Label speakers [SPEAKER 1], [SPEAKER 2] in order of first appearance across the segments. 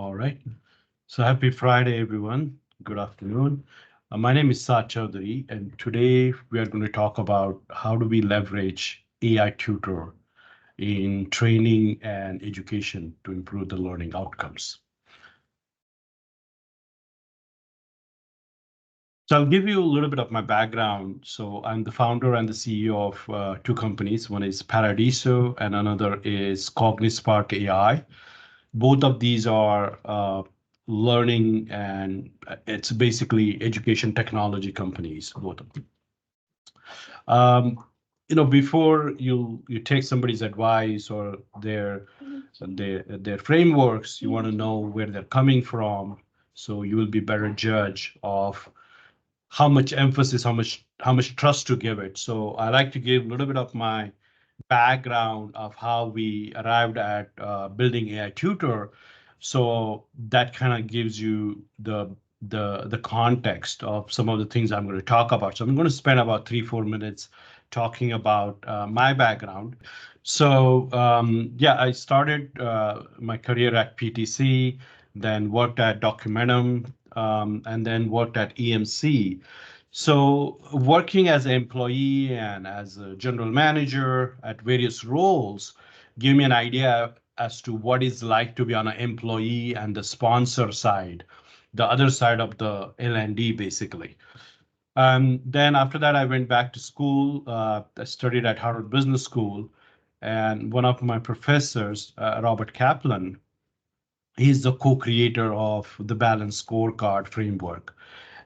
[SPEAKER 1] All right. So happy Friday, everyone. Good afternoon. My name is Sat Chaudhary, and today we are going to talk about how do we leverage AI Tutor in training and education to improve the learning outcomes. So I'll give you a little bit of my background. So I'm the founder and the CEO of two companies. One is Paradiso and another is Cognispark AI. Both of these are learning and it's basically education technology companies, both of them. Um, before you take somebody's advice or their frameworks, you want to know where they're coming from, so you will be better judge of how much emphasis, how much trust to give it. So I like to give a little bit of my background of how we arrived at building AI Tutor. So that kind of gives you the context of some of the things I'm going to talk about. So I'm going to spend about 3-4 minutes talking about my background. So yeah, I started my career at PTC, then worked at Documentum, and then worked at EMC. So working as an employee and as a general manager at various roles give me an idea as to what it's like to be on an employee and the sponsor side, the other side of the L&D basically. Then after that, I went back to school. I studied at Harvard Business School, and one of my professors, Robert Kaplan, he's the co-creator of the Balanced Scorecard framework.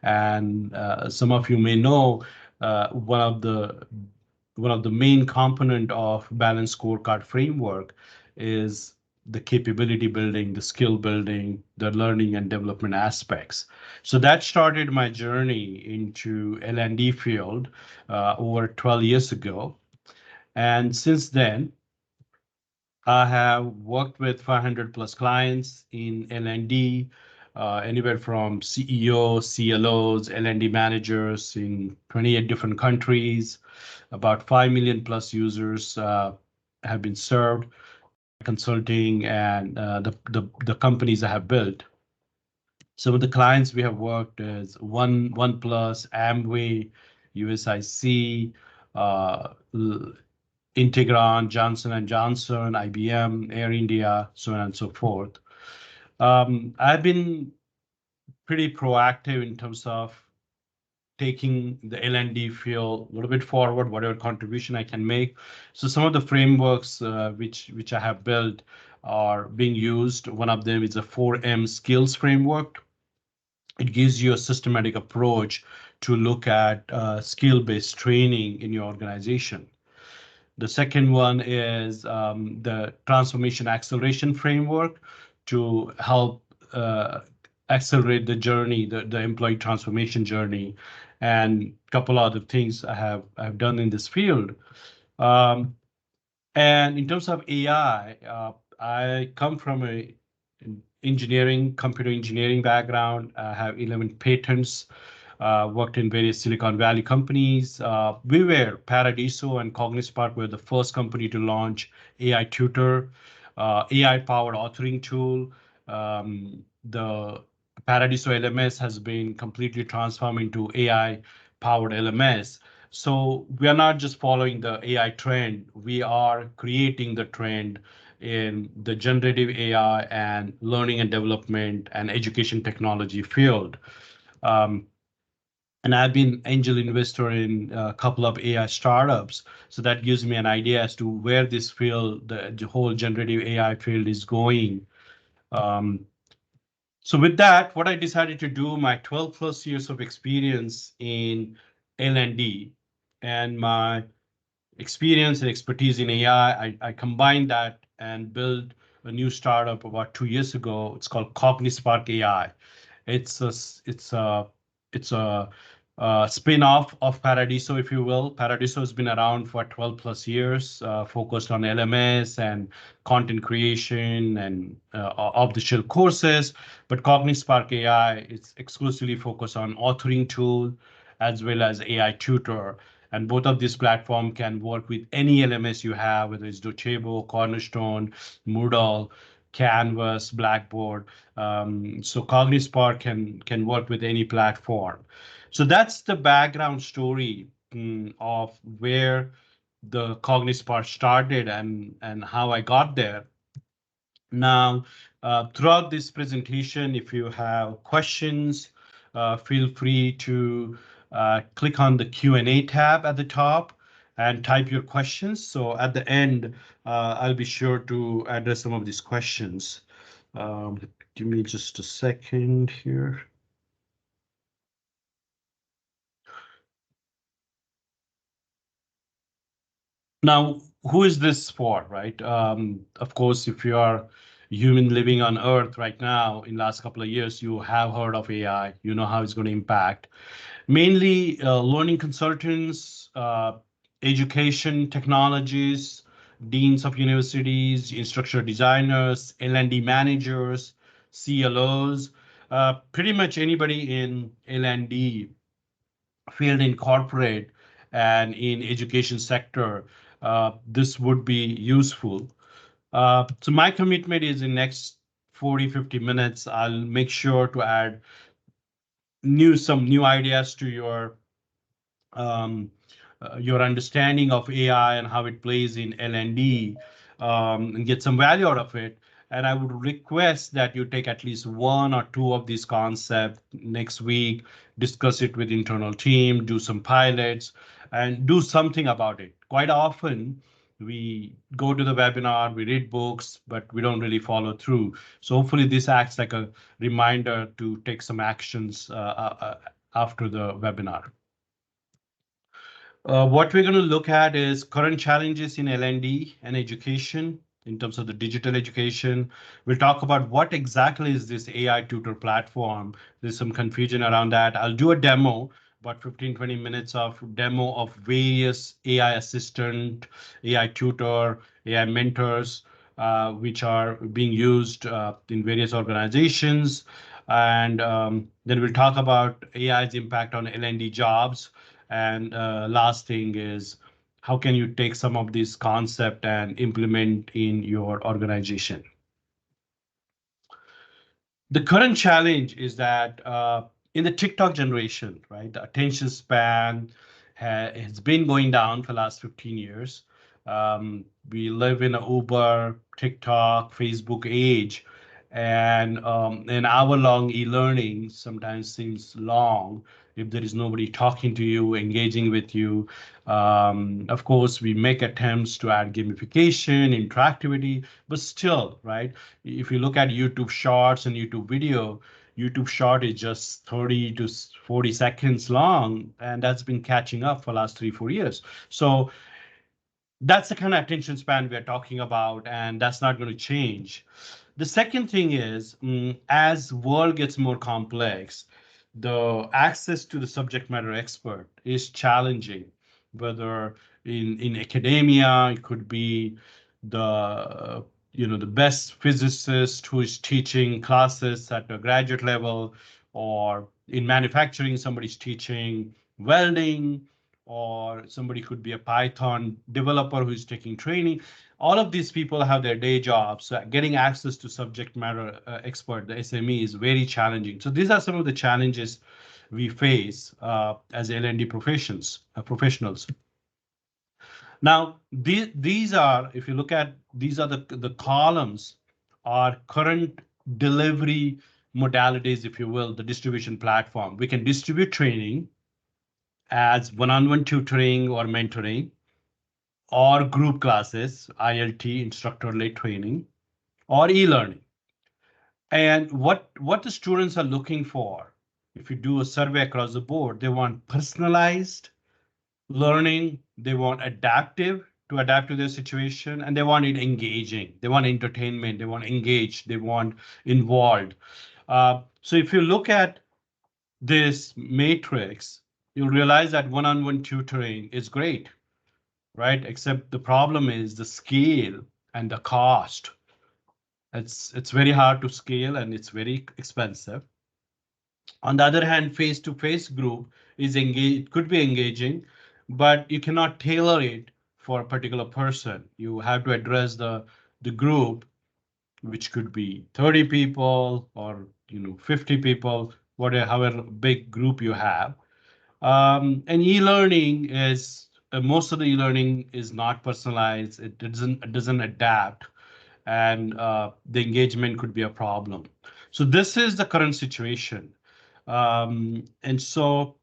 [SPEAKER 1] And some of you may know one of the main component of balanced scorecard framework is the capability building, the skill building, the learning and development aspects. So that started my journey into L&D field over 12 years ago. And since then, I have worked with 500 plus clients in L&D, anywhere from CEOs, CLOs, L&D managers in 28 different countries. About 5 million plus users have been served, consulting, and the companies I have built. Some of the clients we have worked is OnePlus, Amway, USIC, uh, Integron, Johnson and Johnson, IBM, Air India, so on and so forth. I've been pretty proactive in terms of taking the L&D field a little bit forward, whatever contribution I can make. So some of the frameworks which I have built are being used. One of them is a 4M skills framework. It gives you a systematic approach to look at skill-based training in your organization. The second one is the transformation acceleration framework to help accelerate the journey, the employee transformation journey, and a couple other things I've done in this field. Um, and in terms of AI, I come from an computer engineering background. I have 11 patents, worked in various Silicon Valley companies. We were Paradiso and Cognispark were the first company to launch AI Tutor, AI-powered authoring tool. The Paradiso LMS has been completely transformed into AI-powered LMS. So we are not just following the AI trend, we are creating the trend in the generative AI and learning and development and education technology field. Um, and I've been angel investor in a couple of AI startups. So that gives me an idea as to where this field, the whole generative AI field is going. Um, so with that, what I decided to do, my 12 plus years of experience in L&D and my experience and expertise in AI, I combined that and built a new startup about 2 years ago. It's called Cognispark AI. It's a it's a it's a spin-off of Paradiso, if you will. Paradiso has been around for 12 plus years, focused on LMS and content creation and off-the-shelf courses. But Cognispark AI is exclusively focused on authoring tool as well as AI tutor. And both of these platforms can work with any LMS you have, whether it's Docebo, Cornerstone, Moodle, Canvas, Blackboard. So CogniSpark can work with any platform. So that's the background story of where the CogniSpark started and how I got there. Now, throughout this presentation, if you have questions, feel free to click on the Q&A tab at the top and type your questions. So at the end, I'll be sure to address some of these questions. Um, Give me just a second here. Now, who is this for, right? Of course, if you are human living on Earth right now, in last couple of years, you have heard of AI. You know how it's going to impact. Mainly learning consultants, education technologies, deans of universities, instructional designers, L&D managers, CLOs, pretty much anybody in L&D field in corporate and in education sector, this would be useful. So my commitment is in next 40-50 minutes, I'll make sure to add some new ideas to um, your understanding of AI and how it plays in L&D, and get some value out of it. And I would request that you take at least one or two of these concepts next week, discuss it with internal team, do some pilots, and do something about it. Quite often, we go to the webinar, we read books, but we don't really follow through. So hopefully this acts like a reminder to take some actions after the webinar. What we're going to look at is current challenges in L&D and education in terms of the digital education. We'll talk about what exactly is this AI tutor platform. There's some confusion around that. I'll do a demo, about 15-20 minutes of demo of various AI assistant, AI tutor, AI mentors, which are being used in various organizations. And then we'll talk about AI's impact on L&D jobs, and last thing is how can you take some of this concept and implement in your organization. The current challenge is that in the TikTok generation, right, the attention span has been going down for the last 15 years. We live in a Uber, TikTok, Facebook age, and an hour-long e-learning sometimes seems long if there is nobody talking to you, engaging with you. Of course, we make attempts to add gamification, interactivity, but still, right? If you look at YouTube Shorts and YouTube video, YouTube Short is just 30 to 40 seconds long, and that's been catching up for the last 3-4 years. So that's the kind of attention span we're talking about, and that's not going to change. The second thing is, as world gets more complex, the access to the subject matter expert is challenging. Whether in academia, it could be the the best physicist who is teaching classes at a graduate level, or in manufacturing, somebody's teaching welding, or somebody could be a Python developer who's taking training. All of these people have their day jobs. So getting access to subject matter expert, the SME, is very challenging. So these are some of the challenges we face as L&D professionals. Now, these are, if you look at, these are the columns are current delivery modalities, if you will, the distribution platform. We can distribute training as one-on-one tutoring or mentoring, or group classes, ILT, instructor-led training, or e-learning. And what the students are looking for, if you do a survey across the board, they want personalized learning, they want adaptive to adapt to their situation, and they want it engaging. They want entertainment, they want engaged, they want involved. So if you look at this matrix, you'll realize that one-on-one tutoring is great, right? Except the problem is the scale and the cost. It's very hard to scale and it's very expensive. On the other hand, face-to-face group is engaged, could be engaging, but you cannot tailor it for a particular person. You have to address the group which could be 30 people or 50 people, whatever, however big group you have. And e-learning is most of the e-learning is not personalized. It doesn't adapt, and the engagement could be a problem. So this is the current situation. And so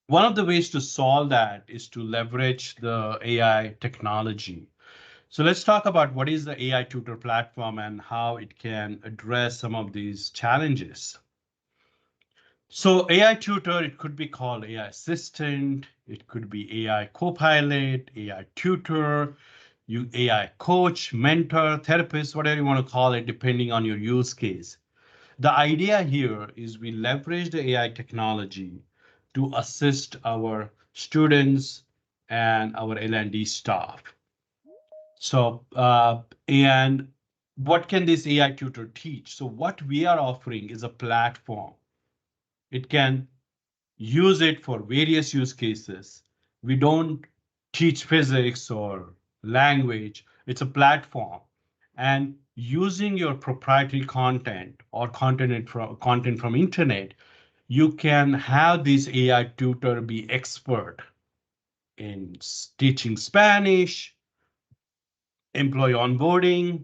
[SPEAKER 1] one of the ways to solve that is to leverage the AI technology. So let's talk about what is the AI tutor platform and how it can address some of these challenges. So AI tutor, it could be called AI assistant, it could be AI co-pilot, AI tutor, you AI coach, mentor, therapist, whatever you want to call it, depending on your use case. The idea here is we leverage the AI technology to assist our students and our L&D staff. So, and what can this AI tutor teach? So, what we are offering is a platform. It can use it for various use cases. We don't teach physics or language. It's a platform. And using your proprietary content or content from internet, you can have this AI tutor be expert in teaching Spanish, employee onboarding.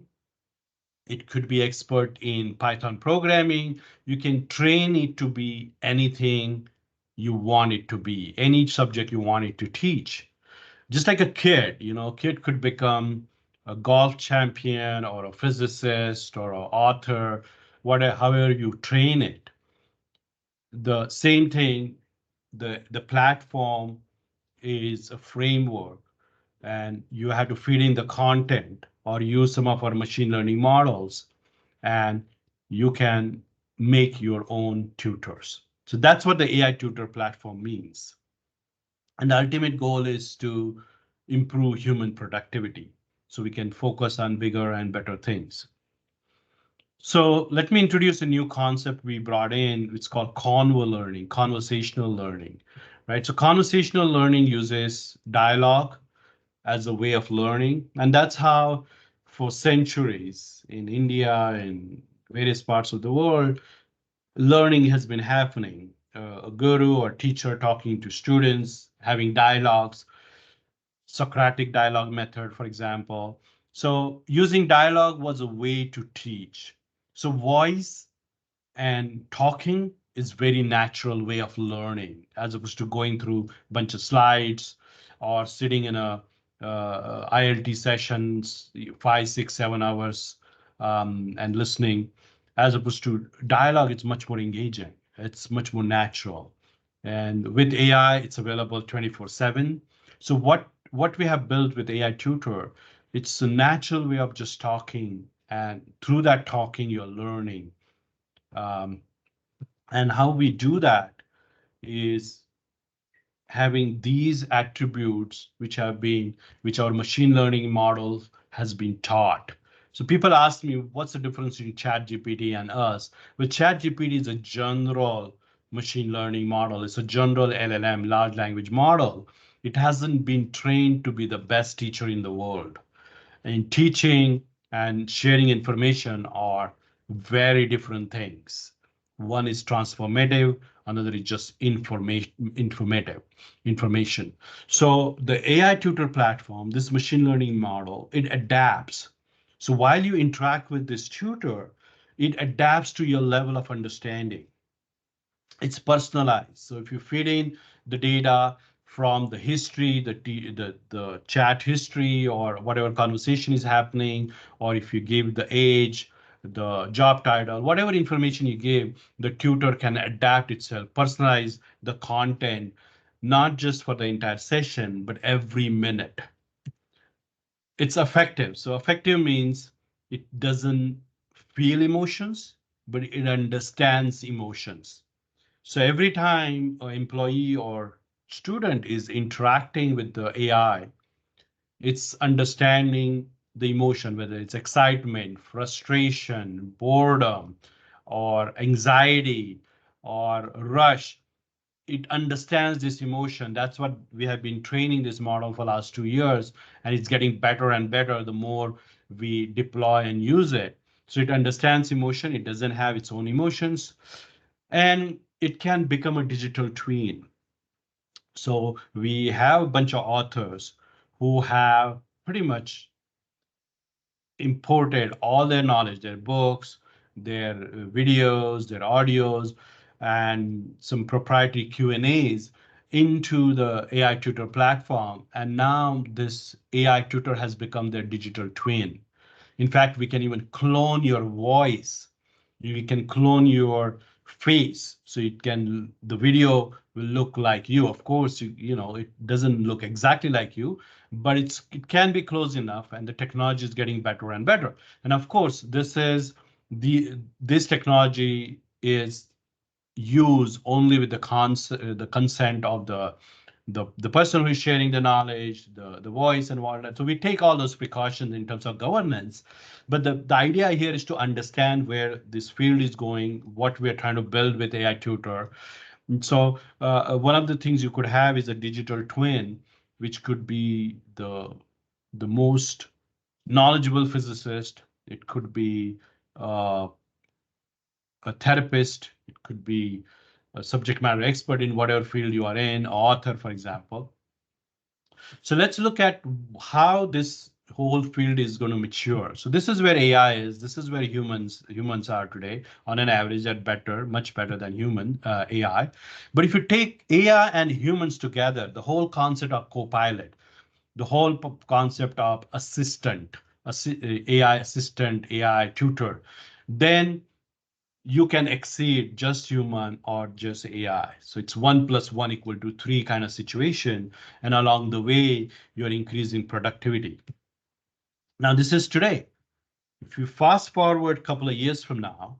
[SPEAKER 1] It could be expert in Python programming. You can train it to be anything you want it to be, any subject you want it to teach. Just like a kid, a kid could become a golf champion or a physicist or an author, whatever, however you train it. The same thing, the platform is a framework, and you have to feed in the content or use some of our machine learning models, and you can make your own tutors. So that's what the AI tutor platform means. And the ultimate goal is to improve human productivity so we can focus on bigger and better things. So let me introduce a new concept we brought in. It's called conversational learning, right? So conversational learning uses dialogue as a way of learning. And that's how, for centuries in India and various parts of the world, learning has been happening. A guru or teacher talking to students, having dialogues, Socratic dialogue method, for example. So using dialogue was a way to teach. So voice and talking is very natural way of learning as opposed to going through a bunch of slides or sitting in a ILT sessions 5 6 7 hours and listening. As opposed to dialogue, it's much more engaging, it's much more natural, and with AI it's available 24/7. So what we have built with AI tutor, it's a natural way of just talking, and through that talking you're learning. um, and how we do that is having these attributes which our machine learning models has been taught. So people ask me, what's the difference between ChatGPT and us? Well, ChatGPT is a general machine learning model. It's a general LLM, large language model. It hasn't been trained to be the best teacher in the world. And teaching and sharing information are very different things. One is transformative, another is just information. So the AI tutor platform, this machine learning model, it adapts. So while you interact with this tutor, it adapts to your level of understanding. It's personalized. So if you feed in the data from the history, the chat history, or whatever conversation is happening, or if you give the age, the job title, whatever information you give, the tutor can adapt itself, personalize the content, not just for the entire session, but every minute. It's effective. So effective means it doesn't feel emotions, but it understands emotions. So every time an employee or student is interacting with the AI, it's understanding the emotion, whether it's excitement, frustration, boredom, or anxiety, or rush. It understands this emotion. That's what we have been training this model for the last 2 years, and it's getting better and better the more we deploy and use it. So it understands emotion, it doesn't have its own emotions, and it can become a digital twin. So we have a bunch of authors who have pretty much imported all their knowledge, their books, their videos, their audios, and some proprietary Q&As into the AI Tutor platform. And now this AI Tutor has become their digital twin. In fact, we can even clone your voice. You can clone your face. So it can, the video will look like you. Of course, it doesn't look exactly like you, but it can be close enough, and the technology is getting better and better. And of course, this technology is used only with the consent of the person who is sharing the knowledge, the voice and whatnot. So we take all those precautions in terms of governance. But the idea here is to understand where this field is going, what we're trying to build with AI Tutor. And so one of the things you could have is a digital twin, which could be the most knowledgeable physicist. It could be uh, a therapist. It could be a subject matter expert in whatever field you are in, author, for example. So let's look at how this whole field is going to mature. So this is where AI is. This is where humans are today, on an average, at better, much better than human AI. But if you take AI and humans together, the whole concept of copilot, the whole concept of assistant, AI assistant, AI tutor, then you can exceed just human or just AI. So it's 1 + 1 = 3 kind of situation. And along the way, you're increasing productivity. Now, this is today. If you fast forward a couple of years from now,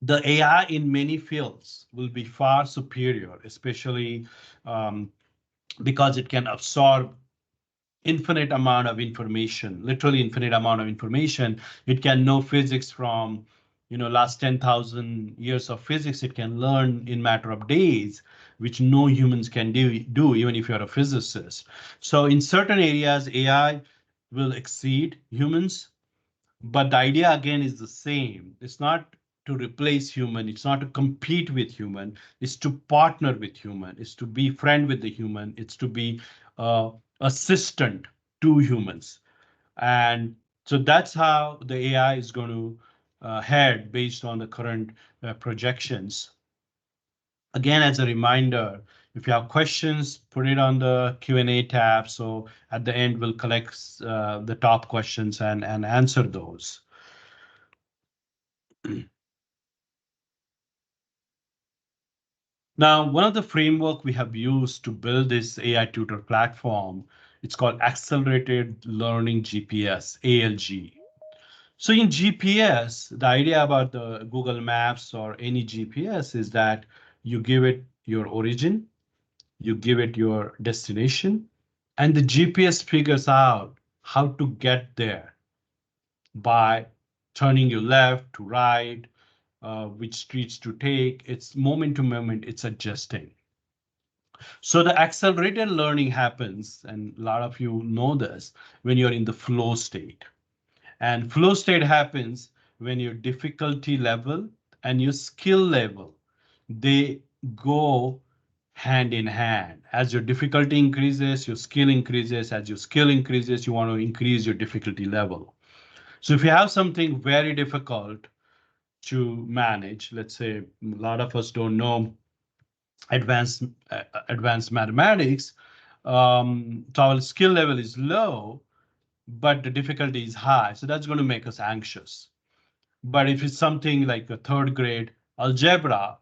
[SPEAKER 1] the AI in many fields will be far superior, especially because it can absorb infinite amount of information, literally infinite amount of information. It can know physics from, last 10,000 years of physics. It can learn in matter of days, which no humans can do even if you're a physicist. So in certain areas, AI will exceed humans, but the idea again is the same. It's not to replace human, it's not to compete with human, it's to partner with human, it's to be friend with the human, it's to be uh, assistant to humans. And so that's how the AI is going to head based on the current projections. Again, as a reminder, if you have questions, put it on the Q&A tab. So at the end, we'll collect the top questions and answer those. Now, one of the framework we have used to build this AI tutor platform, it's called Accelerated Learning GPS, ALG. So in GPS, the idea about the Google Maps or any GPS is that you give it your origin, you give it your destination, and the GPS figures out how to get there by turning you left to right, which streets to take. It's moment to moment, it's adjusting. So the accelerated learning happens, and a lot of you know this, when you're in the flow state. And flow state happens when your difficulty level and your skill level, they go hand in hand. As your difficulty increases, your skill increases. As your skill increases, you want to increase your difficulty level. So if you have something very difficult to manage, let's say a lot of us don't know advanced advanced mathematics, so our skill level is low, but the difficulty is high. So that's going to make us anxious. But if it's something like a third grade algebra,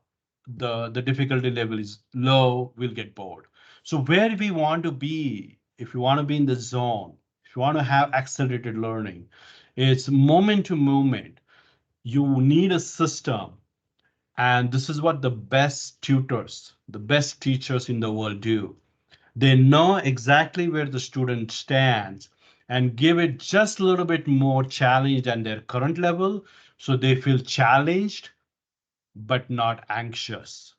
[SPEAKER 1] the difficulty level is low, we'll get bored. So where we want to be, if you want to be in the zone, if you want to have accelerated learning, it's moment to moment. You need a system. And this is what the best tutors, the best teachers in the world do. They know exactly where the student stands and give it just a little bit more challenge than their current level. So they feel challenged, but not anxious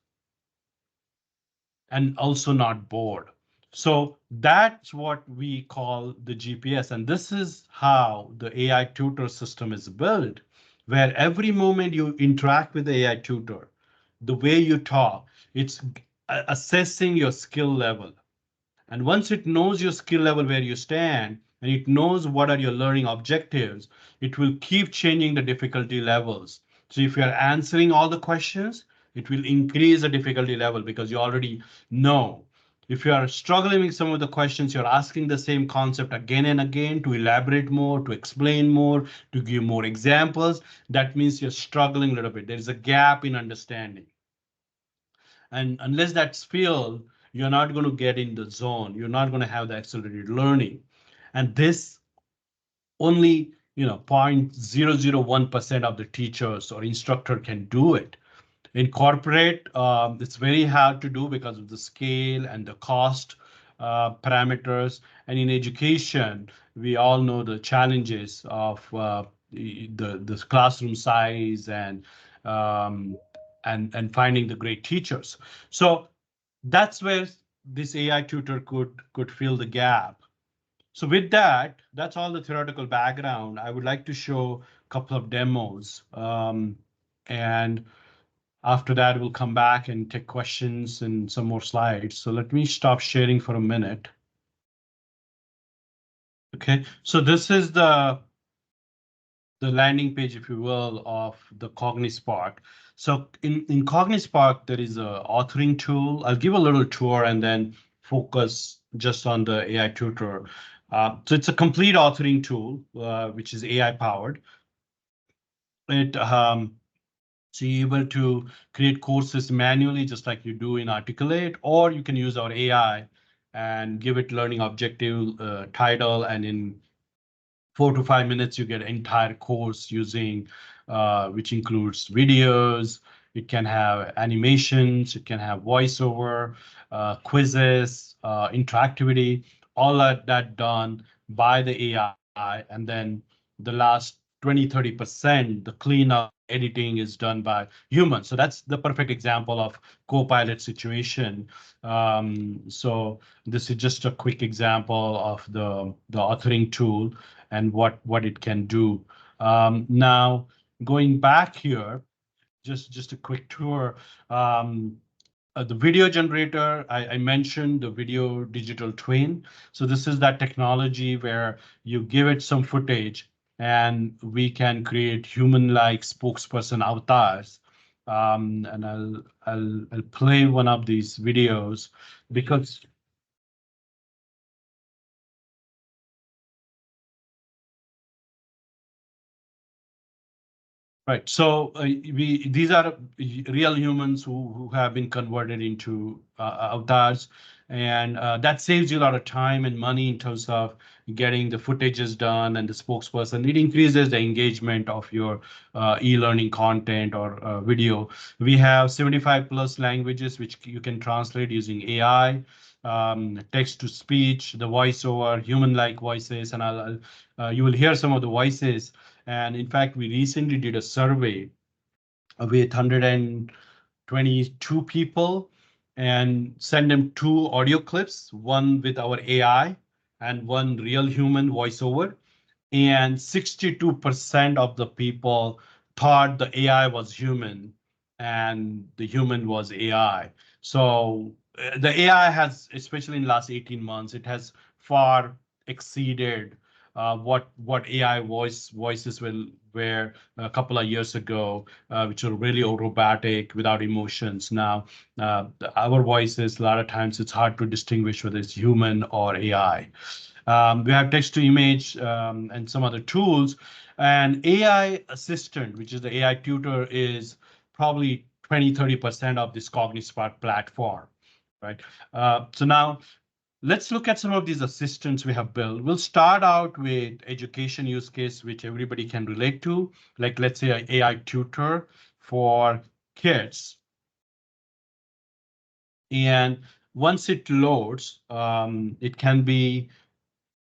[SPEAKER 1] and also not bored. So that's what we call the GPS. And this is how the AI tutor system is built, where every moment you interact with the AI tutor, the way you talk, it's assessing your skill level. And once it knows your skill level where you stand, and it knows what are your learning objectives, it will keep changing the difficulty levels. So if you're answering all the questions, it will increase the difficulty level because you already know. If you are struggling with some of the questions, you're asking the same concept again and again to elaborate more, to explain more, to give more examples. That means you're struggling a little bit. There's a gap in understanding. And unless that's filled, you're not going to get in the zone. You're not going to have the accelerated learning. And this only 0.001% of the teachers or instructor can do it. In corporate, it's very hard to do because of the scale and the cost parameters. And in education, we all know the challenges of the classroom size um, and finding the great teachers. So that's where this AI tutor could fill the gap. So with that, that's all the theoretical background. I would like to show a couple of demos. And after that, we'll come back and take questions and some more slides. So let me stop sharing for a minute. Okay, so this is the landing page, if you will, of the CogniSpark. So in CogniSpark, there is a authoring tool. I'll give a little tour and then focus just on the AI tutor. So it's a complete authoring tool, which is AI powered. It So you're able to create courses manually, just like you do in Articulate, or you can use our AI and give it learning objective, title, and in 4 to 5 minutes, you get an entire course using, which includes videos. It can have animations. It can have voiceover, quizzes, interactivity, all that done by the AI. And then the last 20-30%, the cleanup and editing is done by humans. So that's the perfect example of co-pilot situation. So this is just a quick example of the authoring tool and what it can do. Now, going back here, just a quick tour. Um, the video generator, I mentioned the video digital twin. So this is that technology where you give it some footage and we can create human-like spokesperson avatars. And I'll play one of these videos because right. So we these are real humans who have been converted into avatars, and that saves you a lot of time and money in terms of getting the footages done and the spokesperson. It increases the engagement of your e-learning content or video. We have 75 plus languages which you can translate using AI, text to speech, the voiceover, human-like voices, and you will hear some of the voices. And in fact, we recently did a survey with 122 people and sent them two audio clips, one with our AI and one real human voiceover. And 62% of the people thought the AI was human and the human was AI. So the AI has, especially in the last 18 months, it has far exceeded what AI voices will were a couple of years ago, which are really robotic without emotions. Now, our voices, a lot of times it's hard to distinguish whether it's human or AI. We have text to image and some other tools. And AI assistant, which is the AI tutor, is probably 20-30% of this CogniSpark platform, right? So now let's look at some of these assistants we have built. We'll start out with education use case, which everybody can relate to, like let's say an AI tutor for kids. And once it loads, it can be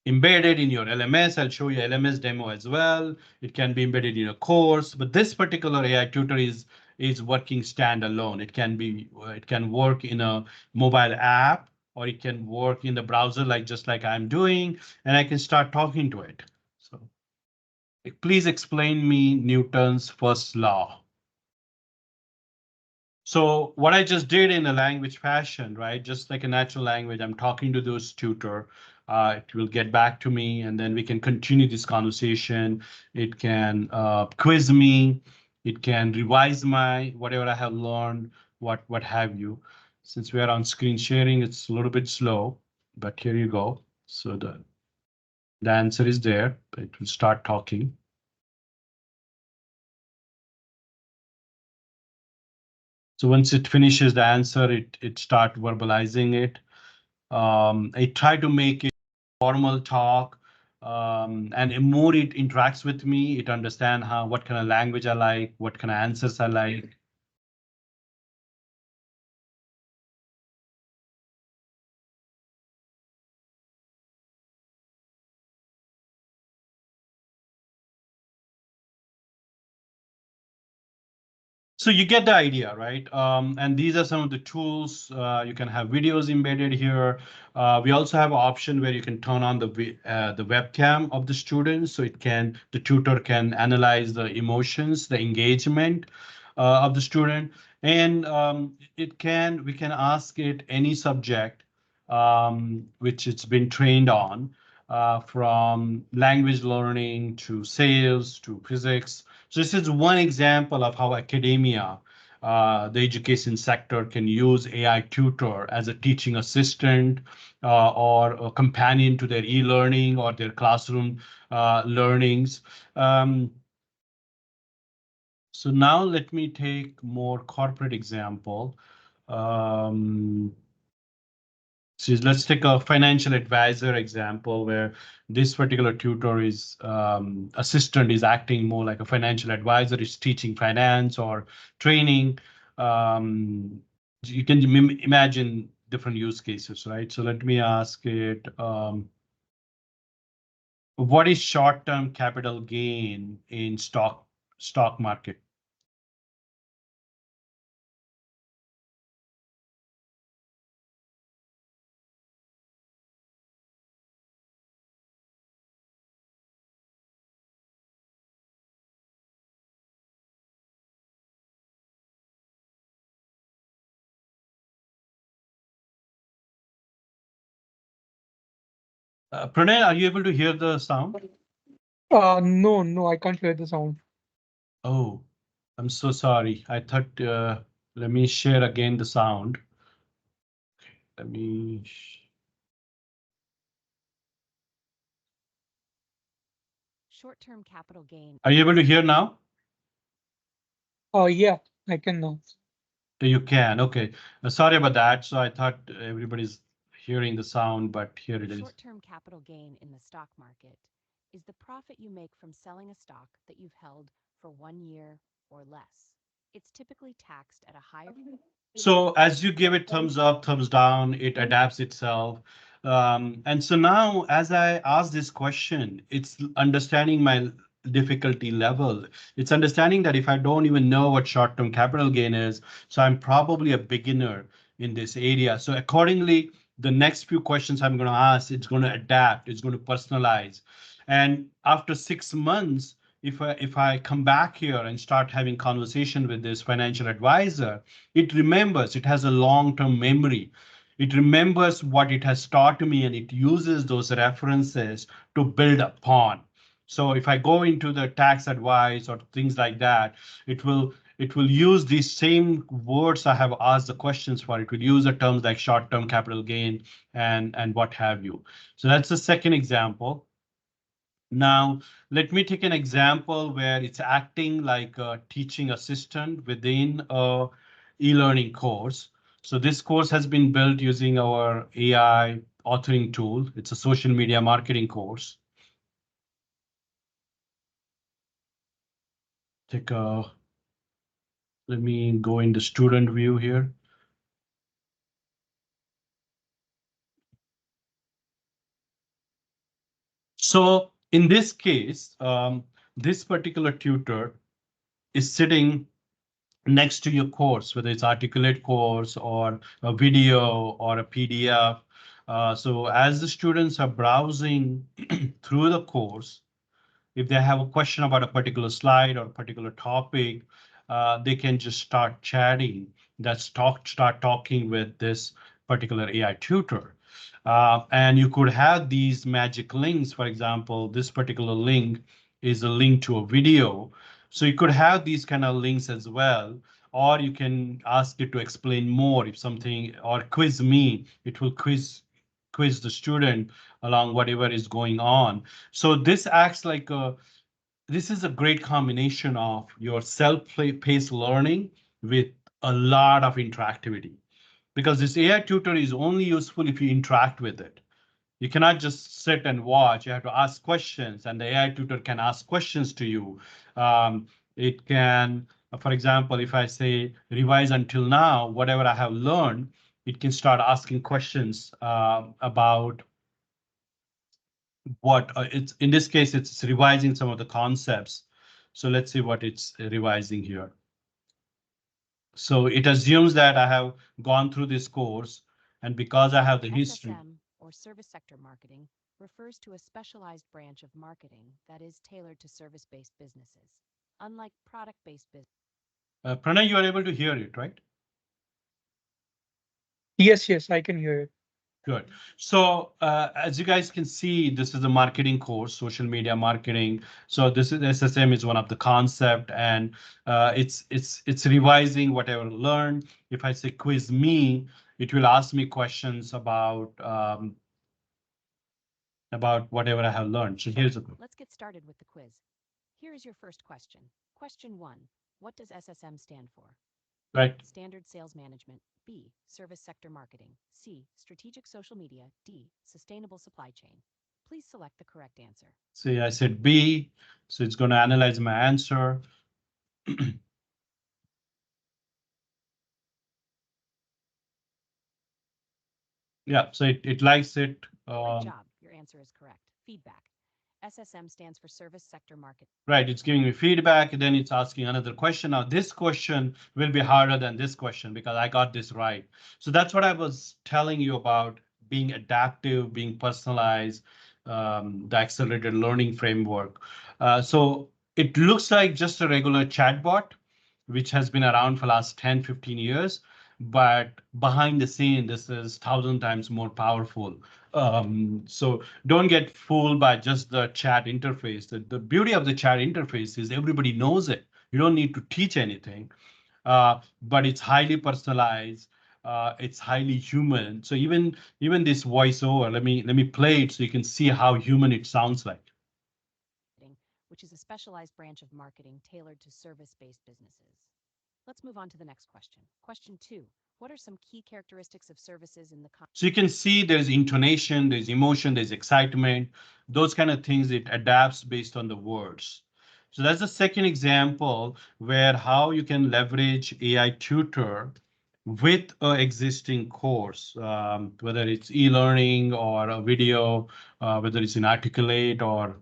[SPEAKER 1] embedded in your LMS. I'll show you LMS demo as well. It can be embedded in a course, but this particular AI tutor is working standalone. It can work in a mobile app or it can work in the browser, like just like I'm doing, and I can start talking to it. So please explain me Newton's first law. So what I just did in a language fashion, right? Just like a natural language, I'm talking to those tutor. It will get back to me, and then we can continue this conversation. It can quiz me. It can revise my whatever I have learned, what have you. Since we are on screen sharing, it's a little bit slow, but here you go. So the answer is there. It will start talking. So once it finishes the answer, it start verbalizing it. I try to make it formal talk, and the more it interacts with me, it understand how what kind of language I like, what kind of answers I like. So you get the idea, right? And these are some of the tools. You can have videos embedded here. We also have an option where you can turn on the webcam of the student, so the tutor can analyze the emotions, the engagement of the student, and we can ask it any subject which it's been trained on, from language learning to sales to physics. So this is one example of how academia, the education sector, can use AI tutor as a teaching assistant, or a companion to their e-learning or their classroom learnings. Um, so now let me take more corporate example. Um, So let's take a financial advisor example where this particular tutor is assistant is acting more like a financial advisor, is teaching finance or training. Um, you can imagine different use cases, right? So let me ask it, what is short-term capital gain in stock market? Pranay, are you able to hear the sound?
[SPEAKER 2] No, no, I can't hear the sound.
[SPEAKER 1] Oh, I'm so sorry. I thought, let me share again the sound. Let me.
[SPEAKER 3] Short-term capital gain.
[SPEAKER 1] Are you able to hear now?
[SPEAKER 2] Yeah, I can now.
[SPEAKER 1] You can. Okay. Sorry about that. So I thought everybody's hearing the sound, but here it is.
[SPEAKER 3] Short-term capital gain in the stock market is the profit you make from selling a stock that you've held for 1 year or less. It's typically taxed at a higher.
[SPEAKER 1] So as you give it thumbs up, thumbs down, it adapts itself. And so now, as I ask this question, it's understanding my difficulty level. It's understanding that if I don't even know what short-term capital gain is, so I'm probably a beginner in this area. So accordingly, the next few questions I'm going to ask, it's going to adapt, it's going to personalize. And after 6 months, if I come back here and start having conversation with this financial advisor, it remembers, it has a long-term memory. It remembers what it has taught me and it uses those references to build upon. So if I go into the tax advice or things like that, it will use these same words I have asked the questions for. It will use the terms like short-term capital gain and what have you. So that's the second example. Now, let me take an example where it's acting like a teaching assistant within a e-learning course. So this course has been built using our AI authoring tool. It's a social media marketing course. Take a, let me go in the student view here. So in this case, this particular tutor is sitting next to your course, whether it's articulate course or a video or a PDF. So as the students are browsing through the course, if they have a question about a particular slide or a particular topic, they can just start chatting. Start talking with this particular AI tutor. And you could have these magic links. For example, this particular link is a link to a video. So you could have these kind of links as well. Or you can ask it to explain more if something, or quiz me. It will quiz the student along whatever is going on. So this acts like a this is a great combination of your self-paced learning with a lot of interactivity, because this AI tutor is only useful if you interact with it. You cannot just sit and watch. You have to ask questions, and the AI tutor can ask questions to you. It can, for example, if I say revise until now, whatever I have learned, it can start asking questions about what it's in this case, it's revising some of the concepts. So let's see what it's revising here. So it assumes that I have gone through this course, and because I have the history.
[SPEAKER 3] SSM, or service sector marketing, refers to a specialized branch of marketing that is tailored to service based businesses. Unlike product based business,
[SPEAKER 1] Pranay, you are able to hear it, right?
[SPEAKER 2] Yes, yes, I can hear it.
[SPEAKER 1] Good. So as you guys can see, this is a marketing course, social media marketing. So this is SSM is one of the concept, and it's revising whatever learned. If I say quiz me, it will ask me questions about whatever I have learned. So here's a
[SPEAKER 3] let's get started with the quiz. Here is your first question. Question 1. What does SSM stand for? A.
[SPEAKER 1] right.
[SPEAKER 3] Standard sales management. B. Service sector marketing. C. Strategic social media. D. Sustainable supply chain. Please select the correct answer.
[SPEAKER 1] See, I said B, so it's going to analyze my answer. Yeah, so it likes it.
[SPEAKER 3] Great job. Your answer is correct. Feedback. SSM stands for Service Sector Market.
[SPEAKER 1] Right, it's giving me feedback, and then it's asking another question. Now, this question will be harder than this question because I got this right. So that's what I was telling you about being adaptive, being personalized, the accelerated learning framework. So it looks like just a regular chatbot, which has been around for last 10, 15 years. But behind the scene, this is 1,000 times more powerful. So don't get fooled by just the chat interface. The beauty of the chat interface is everybody knows it. You don't need to teach anything, but it's highly personalized. It's highly human. So even this voiceover, let me play it so you can see how human it sounds like.
[SPEAKER 3] Which is a specialized branch of marketing tailored to service based businesses. Let's move on to the next question. Question 2. What are some key characteristics of services in the
[SPEAKER 1] So you can see there's intonation, there's emotion, there's excitement, those kind of things. It adapts based on the words. So that's the second example where how you can leverage AI tutor with an existing course, whether it's e-learning or a video, whether it's in Articulate or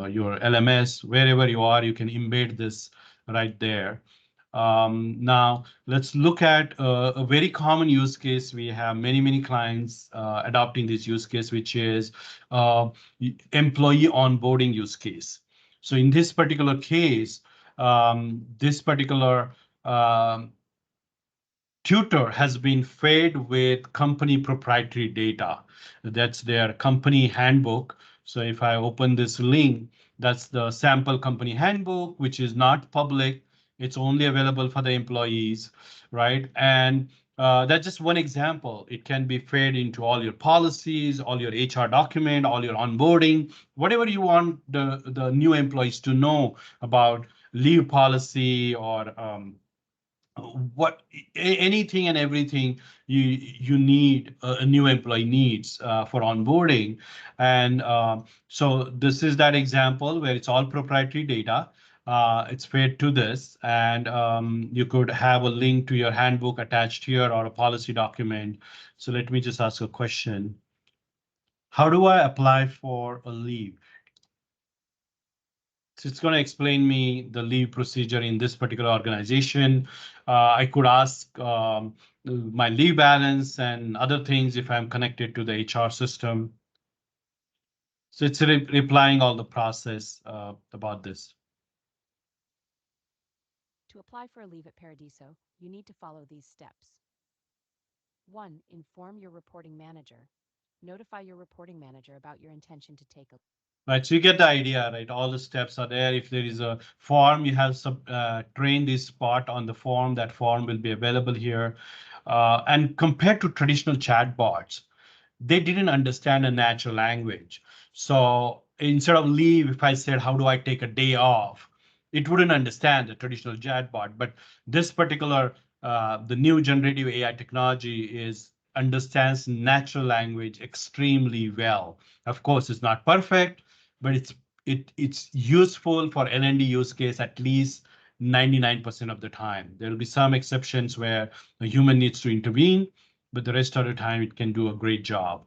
[SPEAKER 1] your LMS, wherever you are, you can embed this right there. Now, let's look at a very common use case. We have many clients adopting this use case, which is uh, employee onboarding use case. So in this particular case, this particular um, tutor has been fed with company proprietary data. That's their company handbook. So if I open this link, that's the sample company handbook, which is not public. It's only available for the employees, right? And that's just one example. It can be fed into all your policies, all your HR document, all your onboarding, whatever you want the new employees to know about leave policy or what anything and everything you need a new employee needs for onboarding. And so this is that example where it's all proprietary data. It's fed to this, and you could have a link to your handbook attached here or a policy document. So let me just ask a question. How do I apply for a leave? So it's going to explain me the leave procedure in this particular organization. I could ask my leave balance and other things if I'm connected to the HR system. So it's replying all the process about this.
[SPEAKER 3] To apply for a leave at Paradiso, you need to follow these steps. 1. Inform your reporting manager. Notify your reporting manager about your intention to take a
[SPEAKER 1] Right, so you get the idea, right? All the steps are there. If there is a form, you have train this part on the form. That form will be available here. And compared to traditional chatbots, they didn't understand a natural language. So instead of leave, if I said, how do I take a day off? It wouldn't understand the traditional chatbot. But this particular, the new generative AI technology is understands natural language extremely well. Of course, it's not perfect, but it's useful for L&D use case at least 99% of the time. There will be some exceptions where a human needs to intervene, but the rest of the time it can do a great job.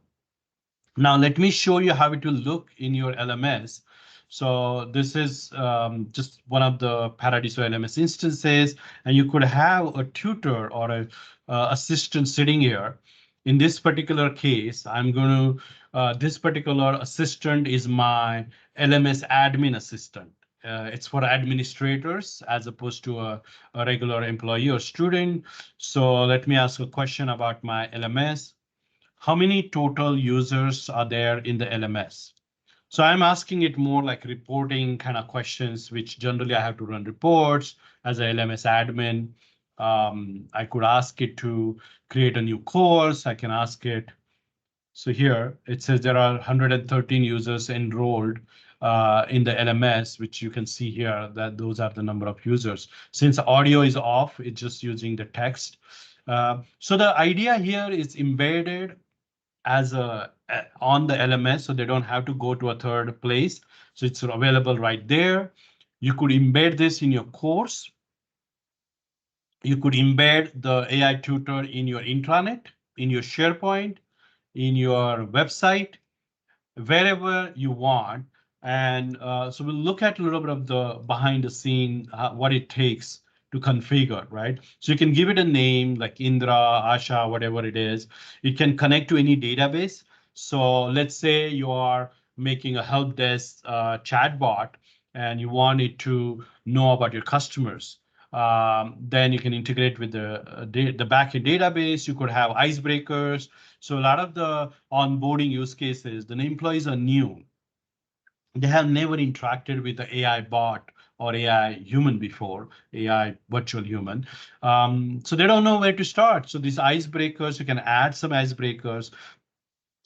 [SPEAKER 1] Now let me show you how it will look in your LMS. So this is just one of the Paradiso LMS instances, and you could have a tutor or a assistant sitting here. In this particular case, I'm going to, this particular assistant is my LMS admin assistant. It's for administrators as opposed to a regular employee or student. So let me ask a question about my LMS. How many total users are there in the LMS? So I'm asking it more like reporting kind of questions, which generally I have to run reports as a LMS admin. I could ask it to create a new course. I can ask it. So here it says there are 113 users enrolled in the LMS, which you can see here that those are the number of users. Since audio is off, it's just using the text. So the idea here is embedded as on the LMS, so they don't have to go to a third place. So it's available right there. You could embed this in your course. You could embed the AI tutor in your intranet, in your SharePoint, in your website, wherever you want. And so we'll look at a little bit of the behind the scene, what it takes to configure, right? So you can give it a name like Indra, Asha, whatever it is. It can connect to any database. So let's say you are making a help desk chatbot and you want it to know about your customers. Then you can integrate with the backend database. You could have icebreakers. So a lot of the onboarding use cases, the employees are new. They have never interacted with the AI bot or AI human before, AI virtual human. So they don't know where to start. So these icebreakers, you can add some icebreakers.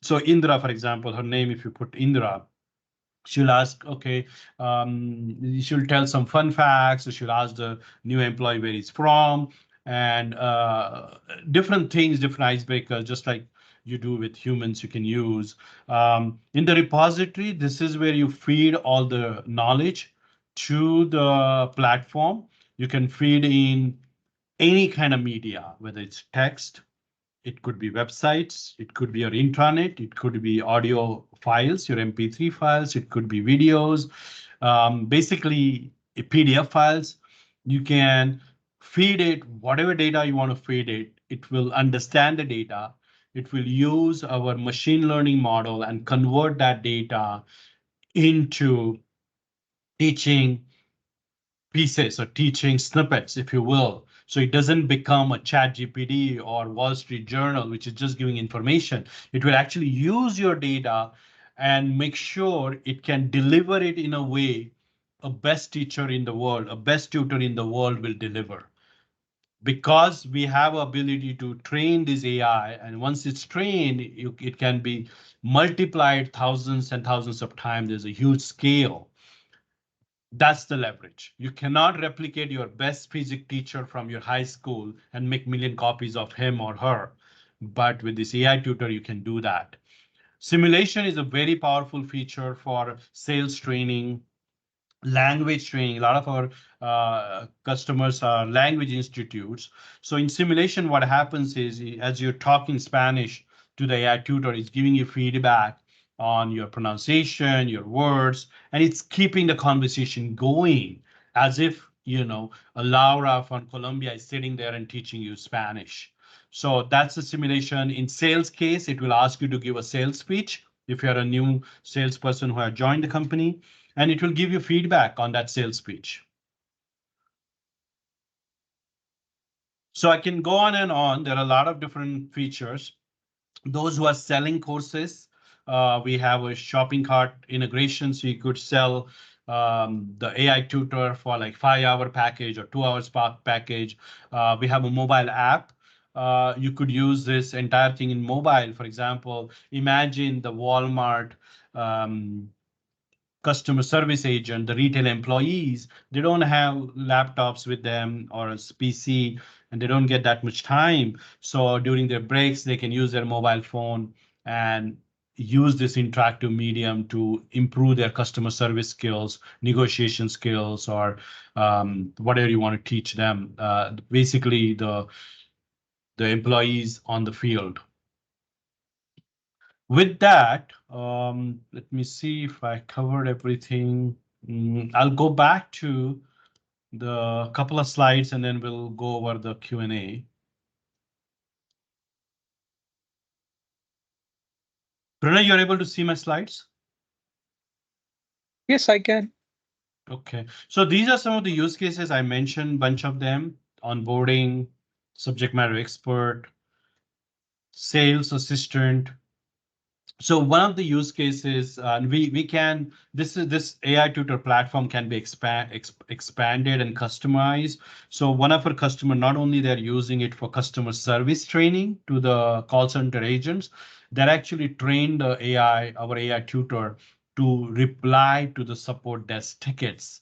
[SPEAKER 1] So Indra, for example, her name, if you put Indra, she'll ask, okay, she'll tell some fun facts. So she'll ask the new employee where he's from and different things, different icebreakers, just like you do with humans, you can use. In the repository, this is where you feed all the knowledge to the platform. You can feed in any kind of media, whether it's text, it could be websites, it could be your intranet, it could be audio files, your MP3 files, it could be videos, basically PDF files. You can feed it whatever data you want to feed it. It will understand the data. It will use our machine learning model and convert that data into teaching pieces or teaching snippets, if you will. So it doesn't become a chat GPT or Wall Street Journal, which is just giving information. It will actually use your data and make sure it can deliver it in a way a best teacher in the world, a best tutor in the world will deliver. Because we have ability to train this AI, and once it's trained, it can be multiplied thousands and thousands of times. There's a huge scale. That's the leverage. You cannot replicate your best physics teacher from your high school and make million copies of him or her. But with this AI tutor, you can do that. Simulation is a very powerful feature for sales training, language training. A lot of our customers are language institutes. So in simulation, what happens is as you're talking Spanish to the AI tutor, it's giving you feedback on your pronunciation, your words, and it's keeping the conversation going as if, a Laura from Colombia is sitting there and teaching you Spanish. So that's a simulation. In sales case, it will ask you to give a sales speech if you're a new salesperson who has joined the company, and it will give you feedback on that sales speech. So I can go on and on. There are a lot of different features. Those who are selling courses, we have a shopping cart integration, so you could sell the AI tutor for like 5 hour package or 2 hours package. We have a mobile app. You could use this entire thing in mobile. For example, imagine the Walmart um, customer service agent, the retail employees, they don't have laptops with them or a PC, and they don't get that much time. So during their breaks, they can use their mobile phone and use this interactive medium to improve their customer service skills, negotiation skills, or whatever you want to teach them. Basically, the employees on the field. With that, let me see if I covered everything. I'll go back to the couple of slides and then we'll go over the Q&A. Pranay, you're able to see my slides?
[SPEAKER 2] Yes, I can.
[SPEAKER 1] Okay. So these are some of the use cases I mentioned, bunch of them: onboarding, subject matter expert, sales assistant. So one of the use cases, we can this AI tutor platform can be expanded and customized. So one of our customer, not only they're using it for customer service training to the call center agents, they're actually trained the AI, our AI tutor, to reply to the support desk tickets,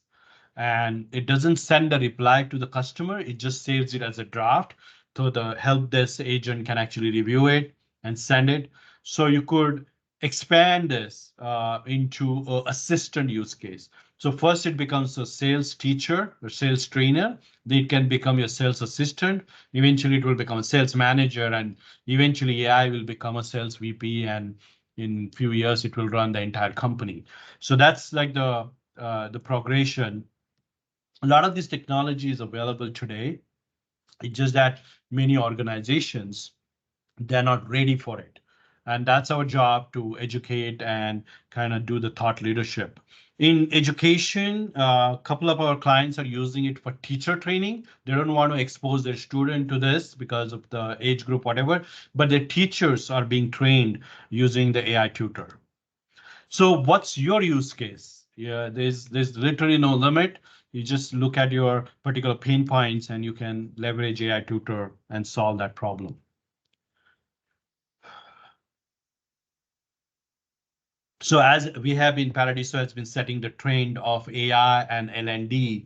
[SPEAKER 1] and it doesn't send a reply to the customer. It just saves it as a draft. So the help desk agent can actually review it and send it. So you could expand this into a assistant use case. So first it becomes a sales teacher or sales trainer. Then it can become your sales assistant. Eventually it will become a sales manager, and eventually AI will become a sales VP, and in few years it will run the entire company. So that's like the progression. A lot of this technology is available today. It's just that many organizations, they're not ready for it. And that's our job, to educate and kind of do the thought leadership. In education, a couple of our clients are using it for teacher training. They don't want to expose their student to this because of the age group, whatever, but their teachers are being trained using the AI tutor. So what's your use case? Yeah, there's literally no limit. You just look at your particular pain points and you can leverage AI tutor and solve that problem. So as we have been, Paradiso has been setting the trend of AI and L&D.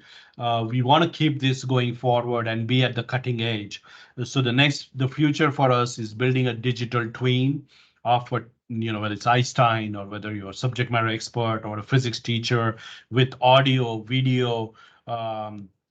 [SPEAKER 1] We want to keep this going forward and be at the cutting edge. So the future for us is building a digital twin of what, whether it's Einstein or whether you're a subject matter expert or a physics teacher, with audio, video,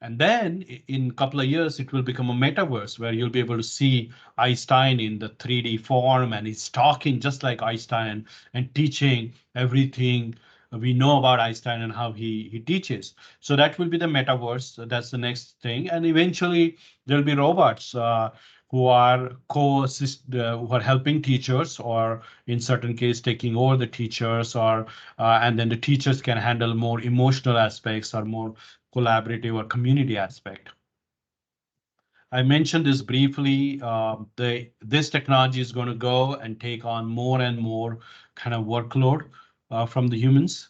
[SPEAKER 1] and then in a couple of years, it will become a metaverse where you'll be able to see Einstein in the 3D form, and he's talking just like Einstein and teaching everything we know about Einstein and how he teaches. So that will be the metaverse. So that's the next thing. And eventually there'll be robots who are who are helping teachers, or in certain case taking over the teachers, or and then the teachers can handle more emotional aspects or more collaborative or community aspect. I mentioned this briefly. This technology is going to go and take on more and more kind of workload from the humans.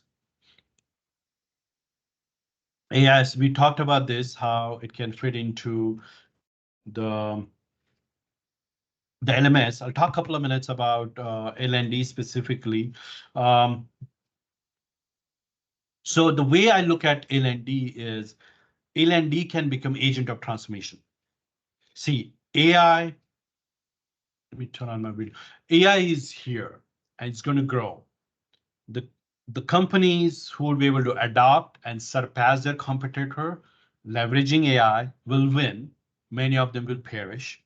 [SPEAKER 1] Yes, we talked about this, how it can fit into the LMS. I'll talk a couple of minutes about L&D specifically. Um, so the way I look at L&D is L&D can become agent of transformation. See, AI, let me turn on my video. AI is here and it's going to grow. The, the companies who will be able to adopt and surpass their competitor, leveraging AI, will win. Many of them will perish.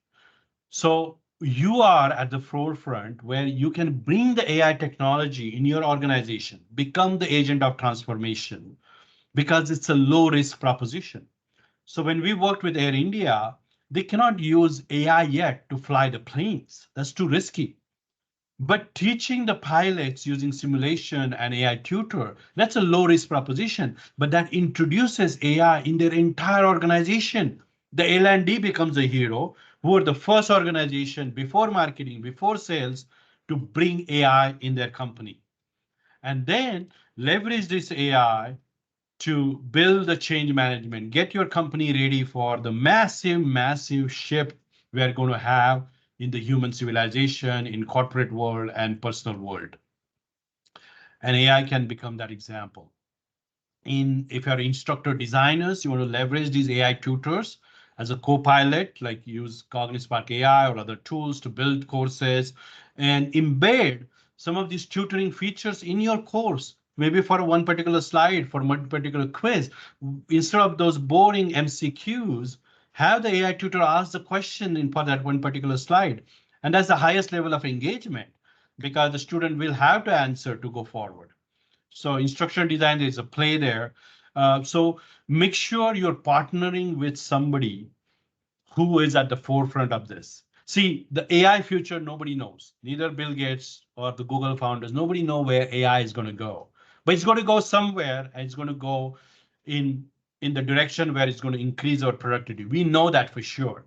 [SPEAKER 1] So you are at the forefront where you can bring the AI technology in your organization, become the agent of transformation because it's a low risk proposition. So when we worked with Air India, they cannot use AI yet to fly the planes. That's too risky. But teaching the pilots using simulation and AI tutor, that's a low risk proposition, but that introduces AI in their entire organization. The L&D becomes a hero, who are the first organization before marketing, before sales to bring AI in their company. And then leverage this AI to build the change management, get your company ready for the massive, massive shift we are going to have in the human civilization, in corporate world and personal world. And AI can become that example. If you're instructor designers, you want to leverage these AI tutors as a co-pilot, like use Cognispark AI or other tools to build courses and embed some of these tutoring features in your course. Maybe for one particular slide, for one particular quiz, instead of those boring MCQs, have the AI tutor ask the question in for that one particular slide. And that's the highest level of engagement because the student will have to answer to go forward. So instructional design is a play there. So make sure you're partnering with somebody who is at the forefront of this. See, the AI future, nobody knows. Neither Bill Gates or the Google founders, nobody know where AI is going to go. But it's going to go somewhere, and it's going to go in in the direction where it's going to increase our productivity. We know that for sure.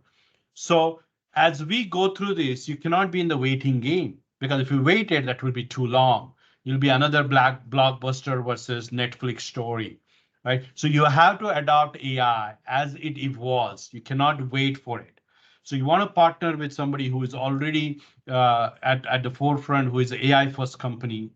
[SPEAKER 1] So as we go through this, you cannot be in the waiting game because if you waited, that will be too long. You'll be another black blockbuster versus Netflix story, right? So you have to adopt AI as it evolves. You cannot wait for it. So you want to partner with somebody who is already at the forefront, who is an AI first company,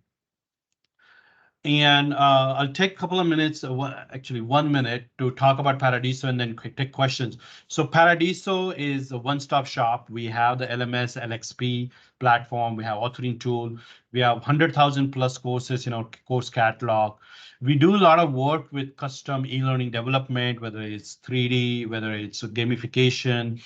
[SPEAKER 1] and I'll take a couple of minutes, actually 1 minute, to talk about Paradiso and then take questions. So Paradiso is a one-stop shop. We have the LMS, LXP platform. We have authoring tool. We have 100,000 plus courses in our course catalog. We do a lot of work with custom e-learning development, whether it's 3D, whether it's gamification,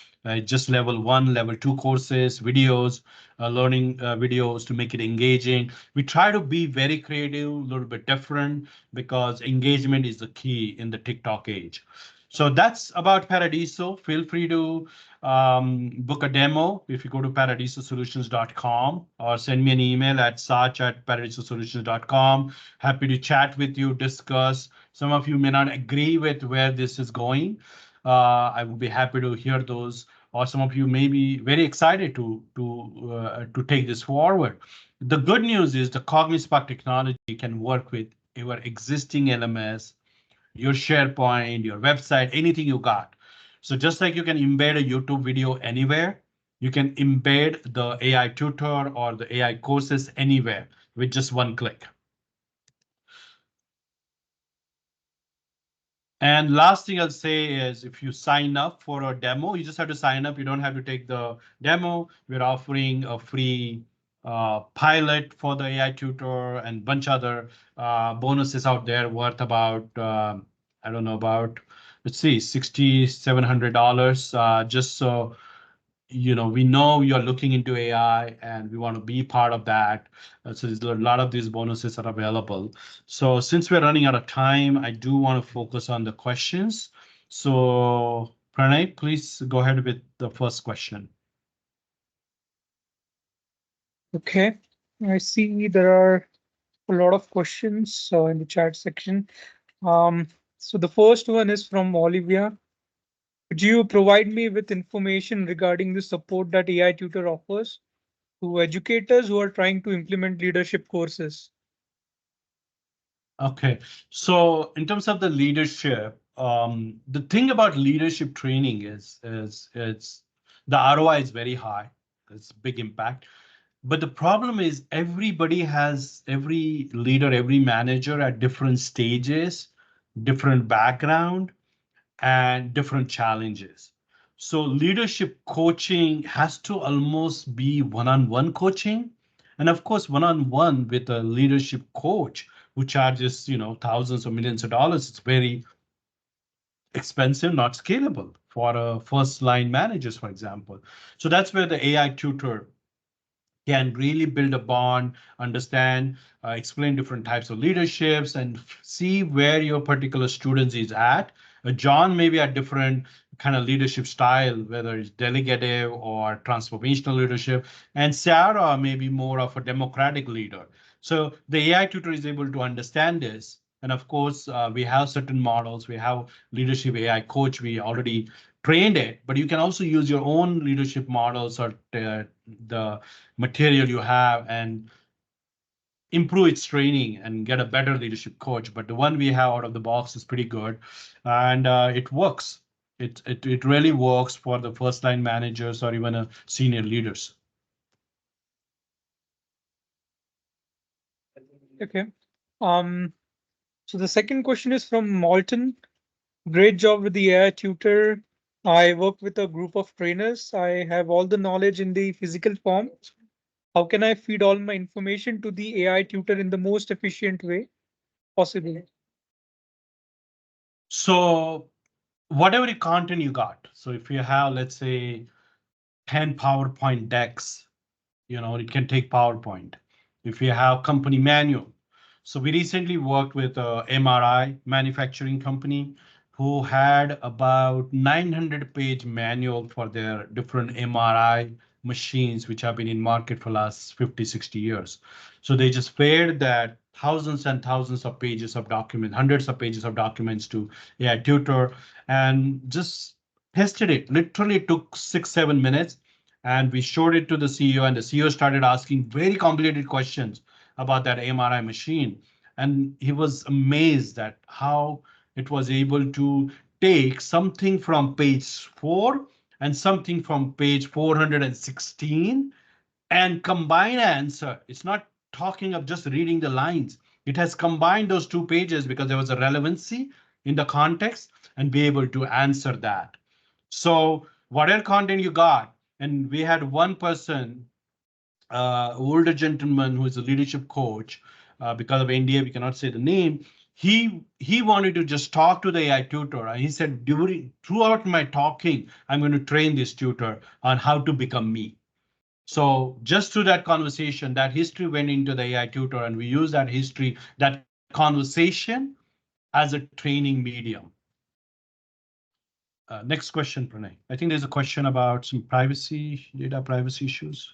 [SPEAKER 1] just level one, level two courses, videos, learning videos to make it engaging. We try to be very creative, a little bit different, because engagement is the key in the TikTok age. So that's about Paradiso. Feel free to book a demo if you go to paradisosolutions.com or send me an email at sach@paradisosolutions.com. Happy to chat with you, discuss. Some of you may not agree with where this is going. I would be happy to hear those, or some of you may be very excited to take this forward. The good news is the Cognispark technology can work with your existing LMS, your SharePoint, your website, anything you got. So just like you can embed a YouTube video anywhere, you can embed the AI tutor or the AI courses anywhere with just one click. And last thing I'll say is if you sign up for a demo, you just have to sign up. You don't have to take the demo. We're offering a free pilot for the AI tutor and bunch other bonuses out there worth about, I don't know, about, let's see, $6,700, just so we know you're looking into AI and we want to be part of that. So there's a lot of these bonuses are available. So since we're running out of time, I do want to focus on the questions. So Pranay, please go ahead with the first question.
[SPEAKER 2] Okay, I see there are a lot of questions in the chat section. Um, so the first one is from Olivia. Could you provide me with information regarding the support that AI Tutor offers to educators who are trying to implement leadership courses?
[SPEAKER 1] Okay, so in terms of the leadership, the thing about leadership training is it's the ROI is very high. It's big impact. But the problem is every leader, every manager at different stages, different background, and different challenges. So leadership coaching has to almost be one-on-one coaching. And of course, one-on-one with a leadership coach who charges, thousands or millions of dollars. It's very expensive, not scalable for first line managers, for example. So that's where the AI tutor can really build a bond, understand, explain different types of leaderships, and see where your particular students is at. John may be a different kind of leadership style, whether it's delegative or transformational leadership, and Sarah may be more of a democratic leader. So the AI tutor is able to understand this. And of course, we have certain models. We have leadership AI coach. We already trained it, but you can also use your own leadership models or the material you have and improve its training and get a better leadership coach. But the one we have out of the box is pretty good, and it works. It really works for the first line managers or even senior leaders.
[SPEAKER 2] Okay. Um, so the second question is from Malton. Great job with the AI tutor. I work with a group of trainers. I have all the knowledge in the physical form. How can I feed all my information to the AI tutor in the most efficient way possible?
[SPEAKER 1] So whatever content you got. So if you have, let's say, 10 PowerPoint decks, it can take PowerPoint. If you have company manual. So we recently worked with a MRI manufacturing company who had about 900-page manual for their different MRI machines, which have been in market for last 50, 60 years. So they just fed that thousands and thousands of pages of documents, hundreds of pages of documents to AI Tutor and just tested it. Literally took 6, 7 minutes, and we showed it to the CEO, and the CEO started asking very complicated questions about that MRI machine. And he was amazed at how it was able to take something from page 4 and something from page 416 and combine an answer. It's not talking of just reading the lines. It has combined those two pages because there was a relevancy in the context and be able to answer that. So whatever content you got, and we had one person, older gentleman who is a leadership coach, because of India, we cannot say the name. He wanted to just talk to the AI tutor, and he said, throughout my talking, I'm going to train this tutor on how to become me. So just through that conversation, that history went into the AI tutor, and we use that history, that conversation as a training medium. Next question, Pranay. I think there's a question about some data privacy issues.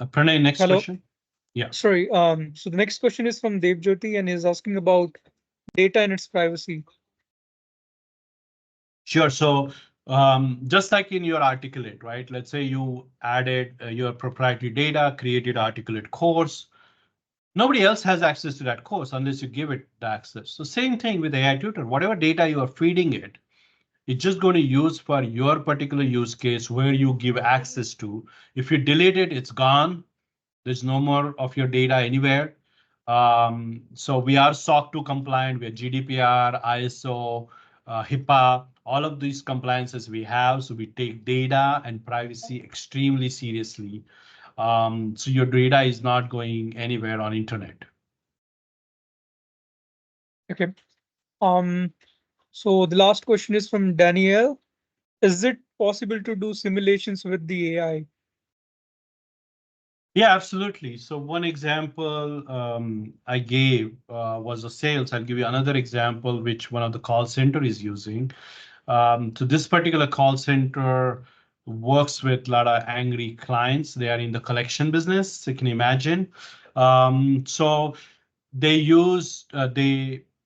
[SPEAKER 1] Pranay, next
[SPEAKER 2] Hello.
[SPEAKER 1] question. Yeah.
[SPEAKER 2] Sorry. So the next question is from Dev Jyoti and he's asking about data and its privacy.
[SPEAKER 1] Sure. So just like in your Articulate, right? Let's say you added your proprietary data, created Articulate course. Nobody else has access to that course unless you give it the access. So same thing with AI Tutor. Whatever data you are feeding it, it's just going to use for your particular use case where you give access to. If you delete it, it's gone. There's no more of your data anywhere. So we are SOC 2 compliant. We are GDPR, ISO, HIPAA, all of these compliances we have. So we take data and privacy extremely seriously. So your data is not going anywhere on internet.
[SPEAKER 2] Okay. So the last question is from Danielle. Is it possible to do simulations with the AI?
[SPEAKER 1] Yeah, absolutely. So one example I gave was a sales. I'll give you another example, which one of the call center is using. So this particular call center works with a lot of angry clients. They are in the collection business, you can imagine. So they use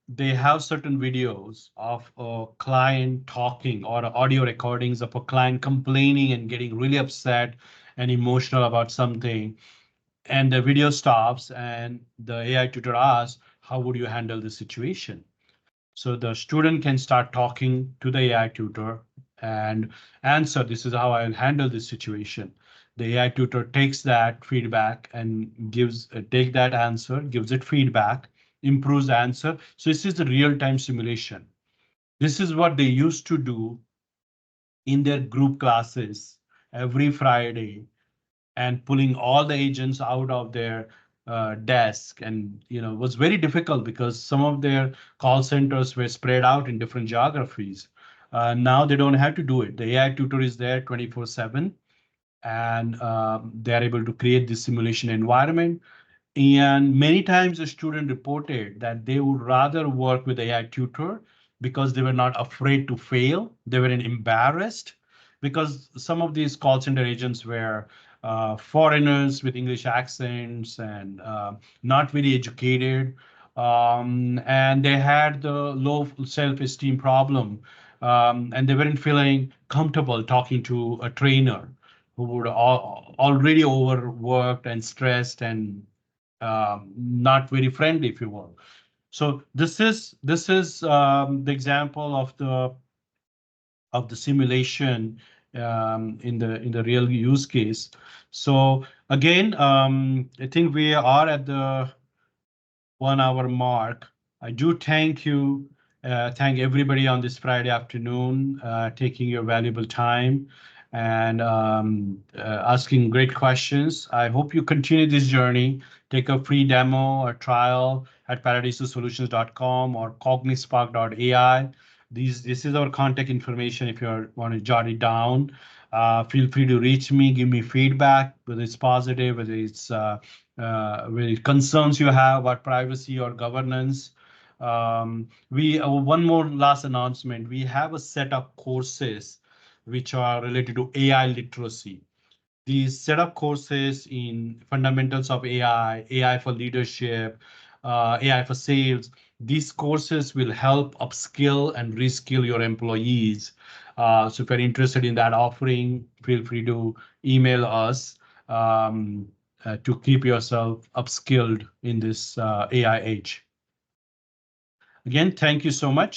[SPEAKER 1] they have certain videos of a client talking or audio recordings of a client complaining and getting really upset and emotional about something, and the video stops and the AI tutor asks, how would you handle this situation? So the student can start talking to the AI tutor and answer, this is how I'll handle this situation. The AI tutor takes that feedback and gives take that answer, gives it feedback, improves the answer. So this is the real-time simulation. This is what they used to do in their group classes every Friday, and pulling all the agents out of their desk, and it was very difficult because some of their call centers were spread out in different geographies. Now they don't have to do it. The AI tutor is there 24/7, and they are able to create this simulation environment. And many times the student reported that they would rather work with AI tutor because they were not afraid to fail. They weren't embarrassed because some of these call center agents were foreigners with English accents and not very educated. And they had the low self-esteem problem. And they weren't feeling comfortable talking to a trainer who would already overworked and stressed and not very friendly, if you will. So this is the example of the simulation in the real use case. So again, I think we are at the 1 hour mark. I do thank everybody on this Friday afternoon, taking your valuable time and asking great questions. I hope you continue this journey. Take a free demo or trial at paradisosolutions.com or cognispark.ai. This is our contact information if you want to jot it down. Feel free to reach me, give me feedback, whether it's positive, whether it's whether concerns you have about privacy or governance. We One more last announcement. We have a set of courses which are related to AI literacy. These set of courses in fundamentals of AI, AI for leadership, AI for sales. These courses will help upskill and reskill your employees. So if you're interested in that offering, feel free to email us um, to keep yourself upskilled in this AI age. Again, thank you so much.